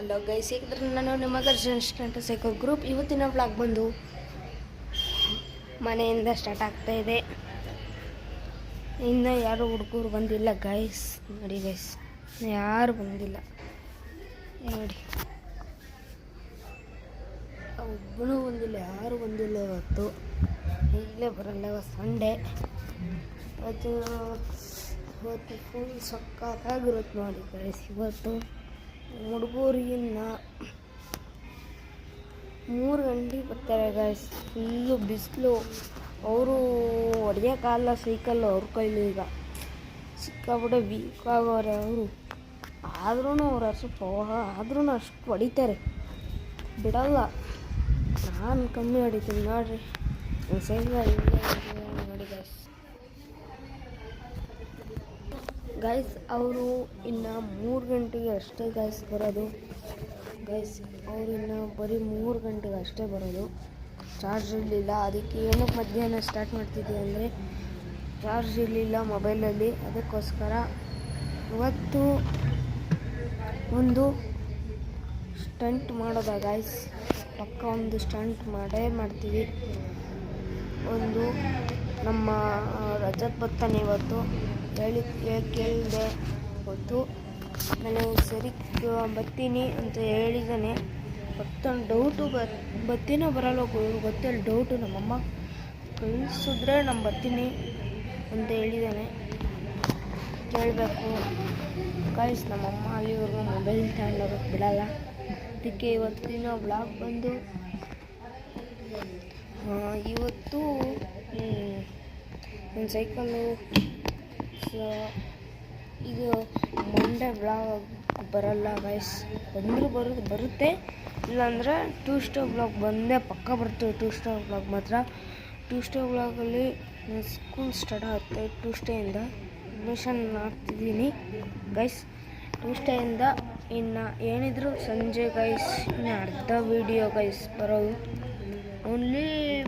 Hello guys, ಹೇಗಿದ್ರೆ ನಾನು ನಿಮ್ಮ Darshan stunt cycle group. ಇವತ್ತಿನ ಬ್ಲಾಗ್ ಬಂದು ಮನೆಯಿಂದ ಸ್ಟಾರ್ಟ್ ಆಗ್ತಾ ಇದೆ. ಇನ್ನು ಯಾರು ಹುಡುಗರು ಬಂದಿಲ್ಲ ಗೈಸ್. ನೋಡಿ ಗೈಸ್, ಯಾರು ಬಂದಿಲ್ಲ ನೋಡಿ, ಒಬ್ಬನೂ ಬಂದಿಲ್ಲ, ಯಾರು ಬಂದಿಲ್ಲ ಇವತ್ತು. ಇಲ್ಲೇ ಬರಲ್ಲ, ಇವತ್ತು ಸಂಡೇ. ಇವತ್ತು ಫುಲ್ ಸಕ್ಕತ್ತಾಗಿರುತ್ತೆ ನೋಡಿ ಗೈಸ್. ಇವತ್ತು ಹುಡುಗರಿಗಿನ್ನ 3 ಗಂಟೆಗೆ ಬರ್ತಾರೆ ಗೈಸ್. ಫುಲ್ಲು ಬಿಸಿಲು, ಅವರು ಹೊಡೆಯೋಕ್ಕಾಗಲ್ಲ ಸೈಕಲ್ಲು ಅವ್ರ ಕೈಲಿ. ಈಗ ಸಿಕ್ಕಾಬಿಟ್ಟೆ ವೀಕ್ ಆಗೋರೆ ಅವರು. ಆದ್ರೂ ಅವ್ರು ಆದ್ರೂ ಅಷ್ಟು ಹೊಡಿತಾರೆ, ಬಿಡಲ್ಲ. ನಾನು ಕಮ್ಮಿ ಹೊಡಿತೀನಿ ನೋಡ್ರಿ ಸೈಕಲ್. ನೋಡಿ ಗೈಸ್, ಗೈಸ್ ಅವರು ಇನ್ನು 3 ಗಂಟೆಗೆ ಅಷ್ಟೇ ಗೈಸ್ ಬರೋದು. ಗೈಸ್ ಅವರು ಇನ್ನು ಬರೀ 3 ಗಂಟೆಗೆ ಅಷ್ಟೇ ಬರೋದು. ಚಾರ್ಜ್ ಇರಲಿಲ್ಲ, ಅದಕ್ಕೆ ಏನಕ್ಕೆ ಮಧ್ಯಾಹ್ನ ಸ್ಟಾರ್ಟ್ ಮಾಡ್ತಿದ್ದೆ ಅಂದರೆ ಚಾರ್ಜ್ ಇರಲಿಲ್ಲ ಮೊಬೈಲಲ್ಲಿ. ಅದಕ್ಕೋಸ್ಕರ ಇವತ್ತು ಒಂದು ಸ್ಟಂಟ್ ಮಾಡೋದ ಗೈಸ್. ಪಕ್ಕ ಒಂದು ಸ್ಟಂಟ್ ಮಾಡೇ ಮಾಡ್ತೀವಿ. ಒಂದು ನಮ್ಮ ರಜತ್ ಬರ್ತಾನೆ ಇವತ್ತು. ಕೇಳಿದೆ ಗೊತ್ತು, ನಾನು ಸರಿ ಬರ್ತೀನಿ ಅಂತ ಹೇಳಿದ್ದಾನೆ. ಗೊತ್ತೊಂದು ಡೌಟು, ಬರ್ತೀನೋ ಬರಲ್ಲ ಗೊತ್ತಿಲ್ಲ, ಡೌಟು. ನಮ್ಮಮ್ಮ ಕಳಿಸಿದ್ರೆ ನಾನು ಬರ್ತೀನಿ ಅಂತ ಹೇಳಿದ್ದಾನೆ. ಕೇಳಬೇಕು ಗೈಸ್. ನಮ್ಮಮ್ಮ ಅಲ್ಲಿವರೆಗೂ ಮೊಬೈಲ್ ತಗೊಂಡೋಗಕ್ಕೆ ಬಿಡಲ್ಲ. ಅದಕ್ಕೆ ಇವತ್ತಿನ ಬ್ಲಾಗ್ ಬಂದು ಇವತ್ತು ನನ್ನ ಸೈಕಲ್ಲು ಇದು ಮಂಡೇ ಬ್ಲಾಗ್ ಬರಲ್ಲ ಗೈಸ್. ಬಂದರೂ ಬರುತ್ತೆ, ಇಲ್ಲಾಂದರೆ ಟ್ಯೂಸ್ಡೇ ಬ್ಲಾಗ್ ಬಂದೇ ಪಕ್ಕ ಬರ್ತವೆ. ಟ್ಯೂಸ್ಡೇ ಬ್ಲಾಗ್ ಮಾತ್ರ. ಟ್ಯೂಸ್ಡೇ ಬ್ಲಾಗಲ್ಲಿ ಸ್ಕೂಲ್ ಸ್ಟಾರ್ಟ್ ಆಗುತ್ತೆ. ಟ್ಯೂಸ್ಡೇಯಿಂದ ಅಡ್ಮಿಷನ್ ಮಾಡ್ತಿದ್ದೀನಿ ಗೈಸ್. ಟ್ಯೂಸ್ಡೇಯಿಂದ ಇನ್ನು ಏನಿದ್ರು ಸಂಜೆ ಗೈಸ್, ಇನ್ನು ಅರ್ಧ ವೀಡಿಯೋ ಗೈಸ್ ಬರೋದು. ಓನ್ಲಿ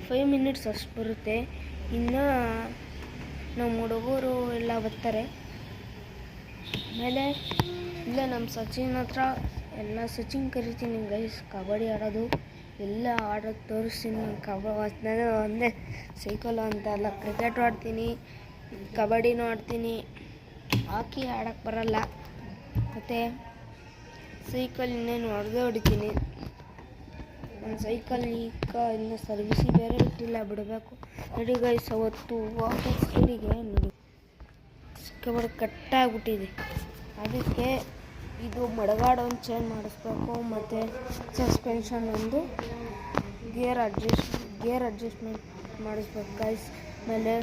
5 ಮಿನಿಟ್ಸ್ ಅಷ್ಟು ಬರುತ್ತೆ. ಇನ್ನು ನಮ್ಮ ಹುಡುಗರು ಎಲ್ಲ ಬರ್ತಾರೆ. ಆಮೇಲೆ ಇಲ್ಲೇ ನಮ್ಮ ಸಚಿನ್ ಹತ್ರ ಎಲ್ಲ ಸಚಿನ್ ಕರಿತೀನಿ ಗೈಸ್. ಕಬಡ್ಡಿ ಆಡೋದು ಎಲ್ಲ ಆಡೋದು ತೋರಿಸ್ತೀನಿ. ನಾನು ಒಂದೇ ಸೈಕಲ್ ಅಂತ ಅಲ್ಲ, ಕ್ರಿಕೆಟ್ ಆಡ್ತೀನಿ, ಕಬಡ್ಡಿನೂ ಆಡ್ತೀನಿ, ಹಾಕಿ ಆಡೋಕ್ಕೆ ಬರಲ್ಲ. ಮತ್ತು ಸೈಕಲ್ ಇನ್ನೇನು ಹೊಡಿತೀನಿ. ನನ್ನ ಸೈಕಲ್ ಈಗ ಇನ್ನು ಸರ್ವಿಸಿಗೆ ಬೇರೆ ಇಟ್ಟಿಲ್ಲ, ಬಿಡಬೇಕು. ನೋಡಿ ಗೈಸ್, ಅವತ್ತು ವಾಪಸ್ ಸ್ಪೀಡಿಗೆ ನೋಡಿ ಸಿಕ್ಕಾಬಿಟ್ಟು ಕಟ್ಟಾಗ್ಬಿಟ್ಟಿದೆ. ಅದಕ್ಕೆ ಇದು ಮಡಗಾಡ ಒಂದು ಚೇಂಜ್ ಮಾಡಿಸ್ಬೇಕು, ಮತ್ತು ಸಸ್ಪೆನ್ಷನ್ ಒಂದು ಗೇರ್ ಅಡ್ಜಸ್ಟ್ಮೆಂಟ್ ಮಾಡಿಸ್ಬೇಕು ಗೈಸ್. ಆಮೇಲೆ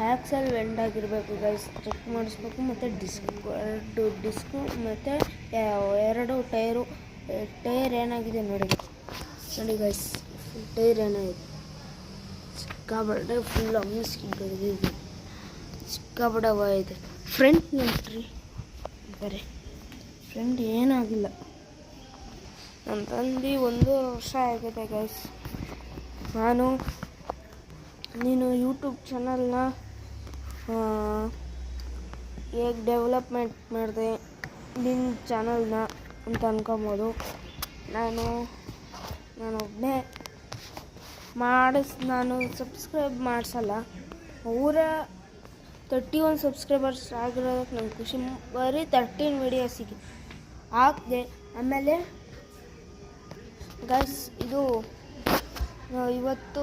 ಆ್ಯಕ್ಸಲ್ ವೆಂಡ್ ಆಗಿರಬೇಕು ಗೈಸ್, ಚೆಕ್ ಮಾಡಿಸ್ಬೇಕು. ಮತ್ತು ಡಿಸ್ಕು ಮತ್ತು 2 ಟೈರ್ ಏನಾಗಿದೆ ನೋಡಿ ಗೈಸ್. ಟೈರ್ ಏನಾಗಿದೆ ಸಿಕ್ಕಾಬಿಟ್ಟೆ ಫುಲ್ ಅಮ್ಮಿಸ್ಕಿದೆ, ಸಿಕ್ಕಾಬಿಡವ ಇದೆ. ಫ್ರಂಟ್ ನೋಡ್ರಿ ಬರೀ ಫ್ರಂಟ್ ಏನಾಗಿಲ್ಲ. ನನ್ನ ತಂದು 1 ವರ್ಷ ಆಗಿದೆ ಗೈಸ್. ನೀನು ಯೂಟ್ಯೂಬ್ ಚಾನಲ್ನ ಹೇಗೆ ಡೆವಲಪ್ಮೆಂಟ್ ಮಾಡಿದೆ ನಿನ್ನ ಚಾನಲ್ನ ಅಂತ ಅನ್ಕೊಬೋದು. ನಾನು ಒಬ್ಬನೇ ನಾನು ಸಬ್ಸ್ಕ್ರೈಬ್ ಮಾಡಿಸಲ್ಲ. ಅವರ 31 ಸಬ್ಸ್ಕ್ರೈಬರ್ಸ್ ಆಗಿರೋದಕ್ಕೆ ನಂಗೆ ಖುಷಿ. ಬರೀ 13 ವೀಡಿಯೋಸಿಗೆ ಹಾಕಿದೆ. ಆಮೇಲೆ ಗೈಸ್, ಇದು ಇವತ್ತು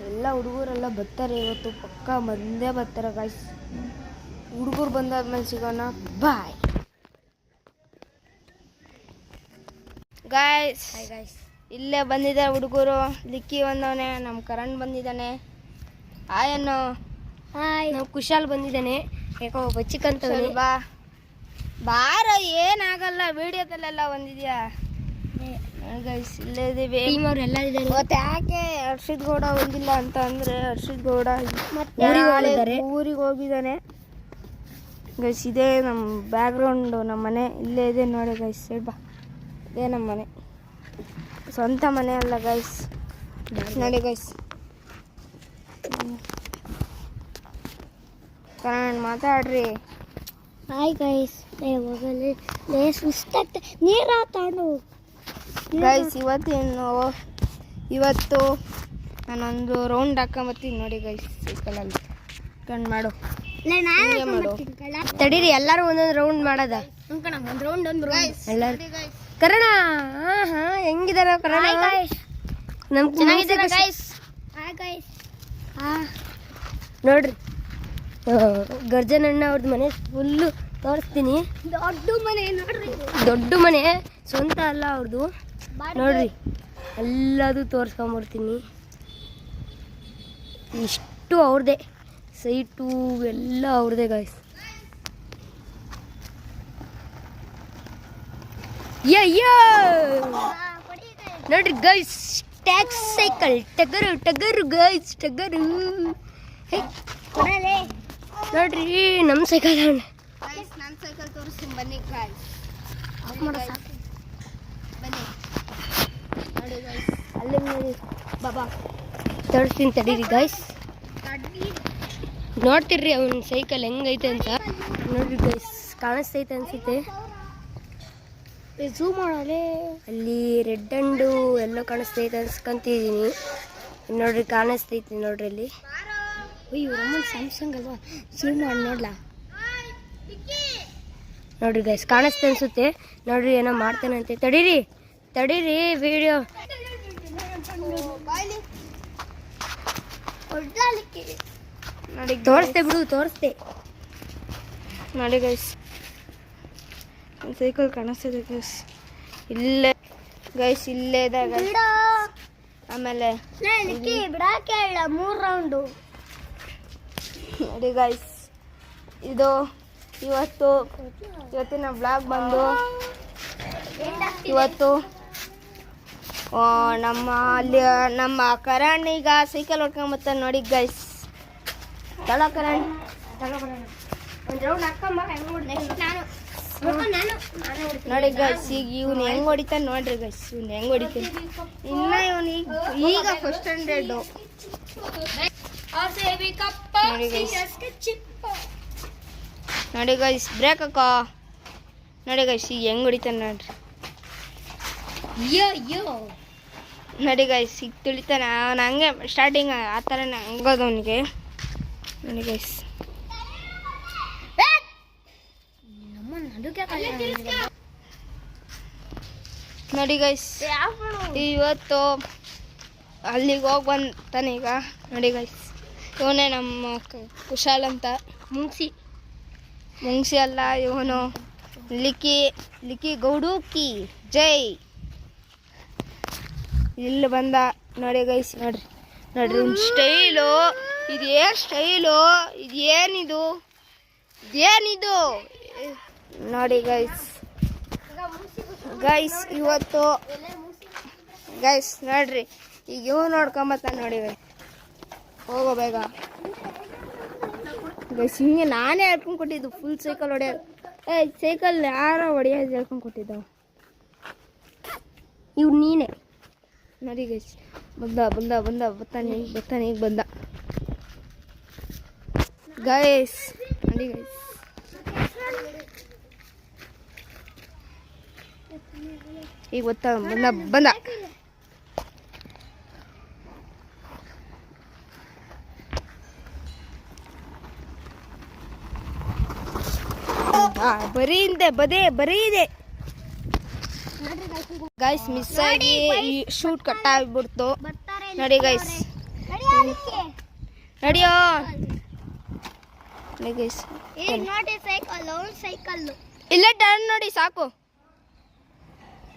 ಎಲ್ಲ ಹುಡುಗರೆಲ್ಲ ಬರ್ತಾರೆ. ಇವತ್ತು ಪಕ್ಕ ಬಂದೇ ಬರ್ತಾರೆ ಗೈಸ್. ಹುಡುಗರು ಬಂದಾದ್ಮೇಲೆ ಸಿಗೋಣ, ಬಾಯ್ ಗೈಸ್. ಇಲ್ಲೇ ಬಂದಿದ್ದಾರೆ ಹುಡುಗರು. ಲಿಕ್ಕಿ ಬಂದವನೆ, ನಮ್ಮ ಕರಣ್ ಬಂದಿದ್ದಾನೆ. ಆಯನ್ನು ನಾವು ಕುಶಾಲ್ ಬಂದಿದ್ದಾನೆ. ಯಾಕೋ ಬಚ್ಚಿಕಂತ ಬಾರ, ಏನಾಗಲ್ಲ, ವಿಡಿಯೋದಲ್ಲೆಲ್ಲ ಬಂದಿದ್ಯಾ ಗೈಸ್. ಇಲ್ಲೇ ಇದೀವಿ, ಮತ್ತೆ ಯಾಕೆ ಹರ್ಷಿತ್ ಗೌಡ ಬಂದಿಲ್ಲ ಅಂತ ಅಂದರೆ ಹರ್ಷಿತ್ ಗೌಡ ಊರಿಗೆ ಹೋಗಿದ್ದಾನೆ ಗೈಸ್. ಇದೇ ನಮ್ಮ ಬ್ಯಾಕ್ಗ್ರೌಂಡು, ನಮ್ಮ ಮನೆ ಇಲ್ಲೇ ಇದೆ ನೋಡಿ ಗೈಸ್. ಸೈಡ್ ಬಾ, ಇದೇ ನಮ್ಮ ಮನೆ, ಸ್ವಂತ ಮನೆ ಅಲ್ಲ ಗೈಸ್. ನೋಡಿ ಗೈಸ್, ಕನ್ನಡ ಮಾತಾಡ್ರಿ. ಹಾಯ್ ಗೈಸ್ ನೀರ ತಾಂಡು ಗೈಸ್ ಇವತ್ತು ನಾನೊಂದು ರೌಂಡ್ ಹಾಕೊಂಬತ್ತೀನಿ ನೋಡಿ ಗೈಸ್ ಸೈಕಲಲ್ಲಿ ಕಣ್ ಮಾಡು ತಡೀರಿ ಎಲ್ಲರೂ ಒಂದೊಂದು ರೌಂಡ್ ಮಾಡೋದ ಒಂದು ರೌಂಡ್ ಎಲ್ಲರೂ ಕರೋಣ ಹಾ ಹೆಂಗಿದಾರ ಕರೋಣ ನಮ್ ಚೆನ್ನಾಗಿದ್ದಾರೆ ಗೈಸ್ ನೋಡ್ರಿ ಗರ್ಜನ್ ಅಣ್ಣ ಅವ್ರದ್ದು ಮನೆ ಫುಲ್ಲು ತೋರಿಸ್ತೀನಿ. ದೊಡ್ಡ ಮನೆ ಸ್ವಂತ ಅಲ್ಲ ಅವ್ರದ್ದು ನೋಡ್ರಿ, ಎಲ್ಲದು ತೋರಿಸ್ಕೊಂಬರ್ತೀನಿ. ಇಷ್ಟು ಅವ್ರದ್ದೇ, ಸೈಟು ಎಲ್ಲ ಅವ್ರದ್ದೇ ಗಾಯ್ಸ್. ನೋಡ್ರಿ ಗೈಸ್, ಟ್ಯಾಕ್ಸ್ ಸೈಕಲ್ ಟಗರು ಗೈಸ್, ಟಗರು ನೋಡ್ರಿ ನಮ್ಮ ಸೈಕಲ್. ನನ್ನ ಸೈಕಲ್ ತೋರಿಸ್ತೀನಿ ಬನ್ನಿ ಗೈಸ್. ಬನ್ನಿ ನೋಡಿ ಗೈಸ್, ಅಲ್ಲಿ ನೋಡಿ ಬಾಬಾ ತೋರಿಸ್ತೀನಿ ತಡೀರಿ ಗೈಸ್. ನೋಡ್ತಿರ್ರಿ ಅವನ ಸೈಕಲ್ ಹೆಂಗೈತೆ ಅಂತ. ನೋಡ್ರಿ ಗೈಸ್, ಕಾಣಿಸ್ತೈತೆ ಅನ್ಸುತ್ತೆ, ಝೂಮ್ ಮಾಡಲೇ. ಅಲ್ಲಿ ರೆಡ್ ಅಂಡು ಎಲ್ಲೋ ಕಾಣಿಸ್ತೈತೆ ಅನ್ಸ್ಕೊಂತಿದ್ದೀನಿ. ನೋಡ್ರಿ ಕಾಣಿಸ್ತೈತಿ ನೋಡ್ರಿ ಅಲ್ಲಿ. ಅಯ್ಯೋ ರಮ್ಮನ್ ಸ್ಯಾಮ್ಸಂಗ್ ಅಲ್ವಾ, ಝೂಮ್ ಮಾಡಿ ನೋಡ್ಲಾ. ನೋಡ್ರಿ ಗೈಸ್ ಕಾಣಿಸ್ತೆ ಅನ್ಸುತ್ತೆ. ನೋಡ್ರಿ ಏನೋ ಮಾಡ್ತೇನಂತೆ, ತಡೀರಿ ವಿಡಿಯೋ ನೋಡಿ. ತೋರಿಸ್ತೆ ನೋಡಿ ಗೈಸ್, ಸೈಕಲ್ ಕಾಣಿಸ್ತಿದೆ ಗೈಸ್. ಇಲ್ಲೇ ಗೈಸ್, ಇಲ್ಲೇ ಇದೆ ಗೈಸ್. ಆಮೇಲೆ ಬಿಡಾಕೆ 3 ರೌಂಡು ನೋಡಿ ಗೈಸ್. ಇದು ಇವತ್ತಿನ ಬ್ಲಾಗ್ ಬಂದು, ಇವತ್ತು ನಮ್ಮ ಕರಣ್ ಈಗ ಸೈಕಲ್ ಹೊಡ್ಕೊಂಬತ್ತ ನೋಡಿ ಗೈಸ್. ಕರಣ್ ನೋಡಿ ಗೈಸ್, ಈಗ ಇವ್ನು ಹೆಂಗ್ ಹೊಡಿತಾನೆ ನೋಡ್ರಿ ಗೈಸ್. ಇವ್ನು ಹೆಂಗ್ ಹೊಡಿತಾನೆ, ಇನ್ನ ಇವನು ಈಗ ಫಸ್ಟ್ ಸ್ಟ್ಯಾಂಡರ್ಡು ನೋಡಿ ಗೈಸ್. ಬ್ರೇಕ್ ಹಾಕೋ ನೋಡಿ ಗೈಸ್, ಈಗ ಹೆಂಗ್ ಹೊಡಿತಾನೆ ನೋಡ್ರಿ. ನೋಡಿ ಗೈಸ್, ಈಗ ತುಳಿತಾನೆ ಅವನು. ಹಂಗೆ ಸ್ಟಾರ್ಟಿಂಗ್ ಆ ಥರನೇ ಹಂಗೋದು ಅವನಿಗೆ ನೋಡಿ ಗೈಸ್. ನೋಡಿ ಗೈಸ್, ಇವತ್ತು ಅಲ್ಲಿಗೆ ಹೋಗಿ ಬಂತಾನೆ ಈಗ ನೋಡಿ ಗೈಸ್. ಇವನೇ ನಮ್ಮ ಕುಶಾಲ್ ಅಂತ. ಮುಂಗ್ಸಿ ಅಲ್ಲ ಇವನು, ಲಿಕ್ಕಿ ಗೌಡುಕಿ ಜೈ. ಇಲ್ಲಿ ಬಂದ ನೋಡಿ ಗೈಸ್. ನೋಡ್ರಿ ಸ್ಟೈಲು, ಇದೇನು ಸ್ಟೈಲು, ಇದೇನಿದು ನೋಡಿ ಗೈಸ್. ಇವತ್ತು ಗೈಸ್ ನೋಡ್ರಿ, ಈಗ ಇವ್ ನೋಡ್ಕೊಂಬತ್ತ ನೋಡಿ ಹೋಗೋ ಬೇಗ ಗೈಸ್. ಹಿಂಗೆ ನಾನೇ ಹೇಳ್ಕೊಂಡು ಕೊಟ್ಟಿದ್ದು ಫುಲ್ ಸೈಕಲ್ ಹೊಡೆಯೋದು. ಸೈಕಲ್ ಯಾರೋ ಹೊಡೆಯೋದು ಹೇಳ್ಕೊಂಡು ಕೊಟ್ಟಿದ್ದಾವೆ ಇವ್ ನೀನೇ ನೋಡಿ ಗೈಸ್. ಬರ್ತಾನೆ ಈಗ ಬಂದ ಗೈಸ್ ನೋಡಿ ಗೈಸ್. ಈಗ ಬಂದ ಬರೀ ಇದೆ ಗೈಸ್. ಮಿಸ್ ಆಗಿ ಶೂಟ್ ಕಟ್ ಆಗ್ಬಿಡ್ತು ನೋಡಿ ಗೈಸ್. ನಡಿಯೋ ಗೈಸ್, ಇಲ್ಲ ಟರ್ನ್ ನೋಡಿ ಸಾಕು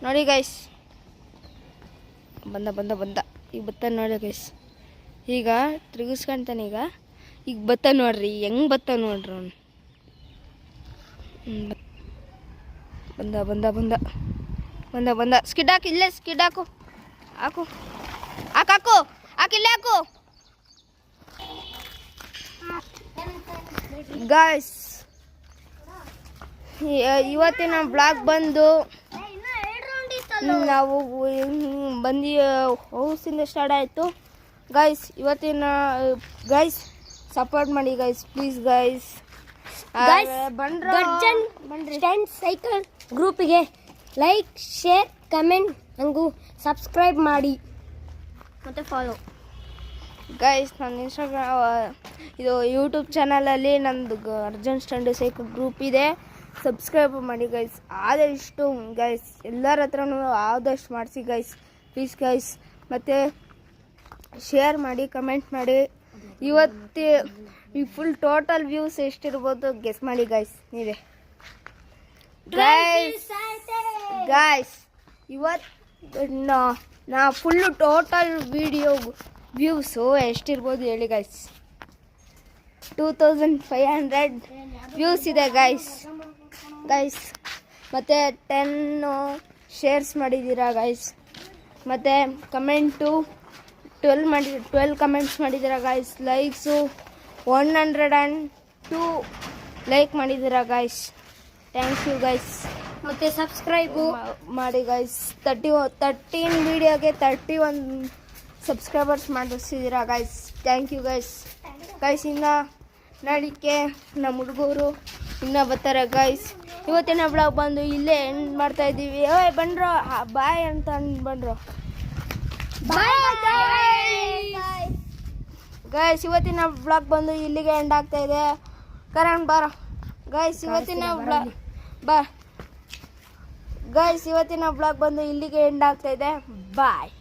ನೋಡಿ ಗೈಸ್. ಬಂದ ಈಗ ಬತ್ತಾನೆ ನೋಡಿ ಗೈಸ್. ಈಗ ತಿರುಗಿಸ್ಕೊಂತಾನೆ ಈಗ ಬತ್ತಾನೆ ನೋಡ್ರಿ, ಹೆಂಗ್ ಬತ್ತಾನೆ ನೋಡ್ರಿ ಅವನು. ಬಂದ ಸ್ಕಿಡ್ ಹಾಕಿ, ಇಲ್ಲೇ ಸ್ಕಿಡ್ ಹಾಕು ಇಲ್ಲೇ ಹಾಕು ಗಾಯ್ಸ್. ಇವತ್ತಿನ ಬ್ಲಾಗ್ ಬಂದು ನಾವು ಬಂದು ಹೌಸಿಂದ ಸ್ಟಾರ್ಟ್ ಆಯಿತು ಗೈಸ್. ಇವತ್ತಿನ ಗೈಸ್ ಸಪೋರ್ಟ್ ಮಾಡಿ ಗೈಸ್, ಪ್ಲೀಸ್ ಗೈಸ್ ಗರ್ಜನ್ ಸ್ಟ್ಯಾಂಡ್ ಸೈಕಲ್ ಗ್ರೂಪಿಗೆ ಲೈಕ್ ಶೇರ್ ಕಮೆಂಟ್ ಹಾಗೂ ಸಬ್ಸ್ಕ್ರೈಬ್ ಮಾಡಿ ಮತ್ತು ಫಾಲೋ. ಗೈಸ್ ನನ್ನ ಇದು ಯೂಟ್ಯೂಬ್ ಚಾನಲಲ್ಲಿ ನಂದು ಅರ್ಜುನ್ ಸ್ಟ್ಯಾಂಡ್ ಸೈಕಲ್ ಗ್ರೂಪ್ ಇದೆ, ಸಬ್ಸ್ಕ್ರೈಬ್ ಮಾಡಿ ಗೈಸ್. ಆದಷ್ಟು ಗೈಸ್ ಎಲ್ಲರ ಹತ್ರನೂ ಆದಷ್ಟು ಮಾಡಿಸಿ ಗೈಸ್, ಪ್ಲೀಸ್ ಗೈಸ್. ಮತ್ತು ಶೇರ್ ಮಾಡಿ, ಕಮೆಂಟ್ ಮಾಡಿ. ಇವತ್ತು ಈ ಫುಲ್ ಟೋಟಲ್ ವ್ಯೂಸ್ ಎಷ್ಟಿರ್ಬೋದು ಗೆಸ್ ಮಾಡಿ ಗೈಸ್ ನೀವೇ. ಗೈಸ್ ಇವತ್ತು ನಾ ಫುಲ್ಲು ಟೋಟಲ್ ವಿಡಿಯೋ ವ್ಯೂಸು ಎಷ್ಟಿರ್ಬೋದು ಹೇಳಿ ಗೈಸ್. 2500 ವ್ಯೂಸ್ ಇದೆ ಗೈಸ್. ಮತ್ತು 10 ಶೇರ್ಸ್ ಮಾಡಿದ್ದೀರಾ ಗೈಸ್. ಮತ್ತು ಕಮೆಂಟು 12 ಕಮೆಂಟ್ಸ್ ಮಾಡಿದ್ದೀರಾ ಗೈಸ್. ಲೈಕ್ಸು 102 ಲೈಕ್ ಮಾಡಿದ್ದೀರಾ ಗೈಸ್. Thank you guys. ಮತ್ತು ಸಬ್ಸ್ಕ್ರೈಬು ಮಾಡಿ ಗೈಸ್. 13 ವೀಡಿಯೋಗೆ 31 ಸಬ್ಸ್ಕ್ರೈಬರ್ಸ್ ಮಾಡಿಸಿದ್ದೀರಾ ಗೈಸ್. Thank you guys. ಇನ್ನು ನಾಳಿಕೆ ನಮ್ಮ ಹುಡುಗರು ಇನ್ನೂ ಬರ್ತಾರೆ ಗೈಸ್. ಇವತ್ತಿನ ಬ್ಲಾಗ್ ಬಂದು ಇಲ್ಲೇ ಎಂಡ್ ಮಾಡ್ತಾ ಇದ್ದೀವಿ. ಬನ್ರೋ ಬಾಯ್ ಅಂತ ಬನ್ರೋ. ಗೈಸ್ ಇವತ್ತಿನ ಬ್ಲಾಗ್ ಬಂದು ಇಲ್ಲಿಗೆ ಎಂಡ್ ಆಗ್ತಾ ಇದೆ. ಕರಣ್ ಬಾರ ಗೈಸ್. ಇವತ್ತಿನ ಬ್ಲಾಗ್ ಬಂದು ಇಲ್ಲಿಗೆ ಎಂಡ್ ಆಗ್ತಾ ಇದೆ. ಬಾಯ್.